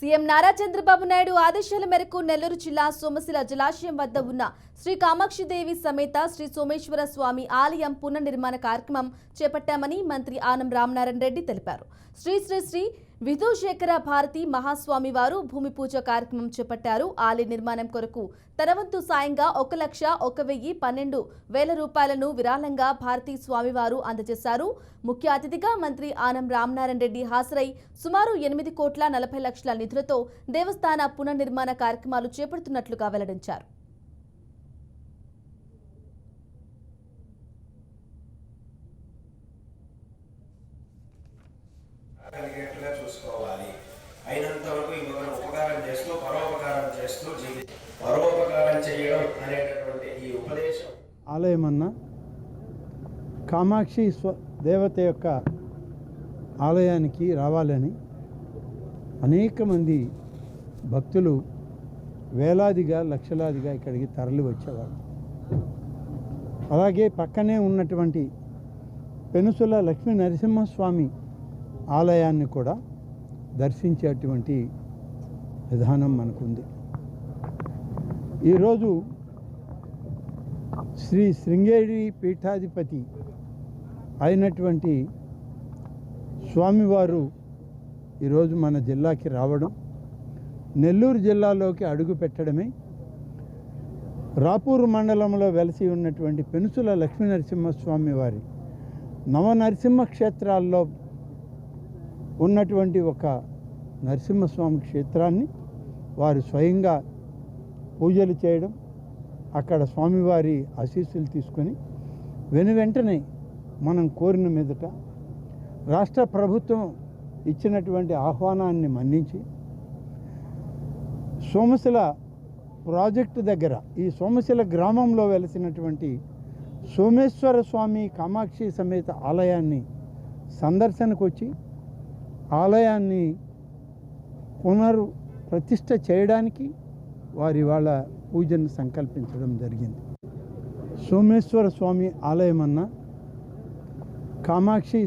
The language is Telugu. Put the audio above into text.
సీఎం నారా చంద్రబాబు నాయుడు ఆదేశాల మేరకు నెల్లూరు జిల్లా సోమశిల జలాశయం వద్ద ఉన్న శ్రీ కామాక్షిదేవి సమేత శ్రీ సోమేశ్వర స్వామి ఆలయం పునర్నిర్మాణ కార్యక్రమం చేపట్టామని మంత్రి ఆనం రామనారాయణ రెడ్డి తెలిపారు. శ్రీ శ్రీ శ్రీ విధుశేఖర భారతి మహాస్వామి వారు భూమి పూజ కార్యక్రమం చేపట్టారు. ఆలయ నిర్మాణం కొరకు తన వంతు సాయంగా 1,01,12,000 రూపాయలను విరాళంగా భారతీ స్వామివారు అందజేశారు. ముఖ్య అతిథిగా మంత్రి ఆనం రామనారాయణ రెడ్డి హాజరై సుమారు 8,40,00,000 నిధులతో దేవస్థాన పునర్నిర్మాణ కార్యక్రమాలు చేపడుతున్నట్లుగా వెల్లడించారు. చూసుకోవాలి అయినంత వరకు ఇంకొకరు ఉపకారం చేస్తూ పరోపకారం చేస్తూ పరోపకారం చేయడం అనేటటువంటి ఈ ఉపదేశం ఆలయం అన్న కామాక్షి దేవత యొక్క ఆలయానికి రావాలని అనేక మంది భక్తులు వేలాదిగా లక్షలాదిగా ఇక్కడికి తరలి వచ్చేవారు. అలాగే పక్కనే ఉన్నటువంటి పెనుసుల లక్ష్మీ నరసింహస్వామి ఆలయాన్ని కూడా దర్శించేటువంటి విధానం మనకుంది. ఈరోజు శ్రీ శృంగేరి పీఠాధిపతి అయినటువంటి స్వామివారు ఈరోజు మన జిల్లాకి రావడం, నెల్లూరు జిల్లాలోకి అడుగు పెట్టడమే రాపూరు మండలంలో వెలసి ఉన్నటువంటి పెనుసుల లక్ష్మీ నరసింహస్వామి వారి నవనరసింహ క్షేత్రాల్లో ఉన్నటువంటి ఒక నరసింహస్వామి క్షేత్రాన్ని వారు స్వయంగా పూజలు చేయడం, అక్కడ స్వామివారి ఆశీస్సులు తీసుకొని వెనువెంటనే మనం కోరిన మీదట రాష్ట్ర ప్రభుత్వం ఇచ్చినటువంటి ఆహ్వానాన్ని మన్నించి సోమశిల ప్రాజెక్టు దగ్గర ఈ సోమశిల గ్రామంలో వెలిసినటువంటి సోమేశ్వర స్వామి కామాక్షి సమేత ఆలయాన్ని సందర్శనకు వచ్చి ఆలయాన్ని పునర్ప్రతిష్ఠ చేయడానికి వారి వాళ్ళ పూజను సంకల్పించడం జరిగింది. సోమేశ్వర స్వామి ఆలయం అన్న కామాక్షి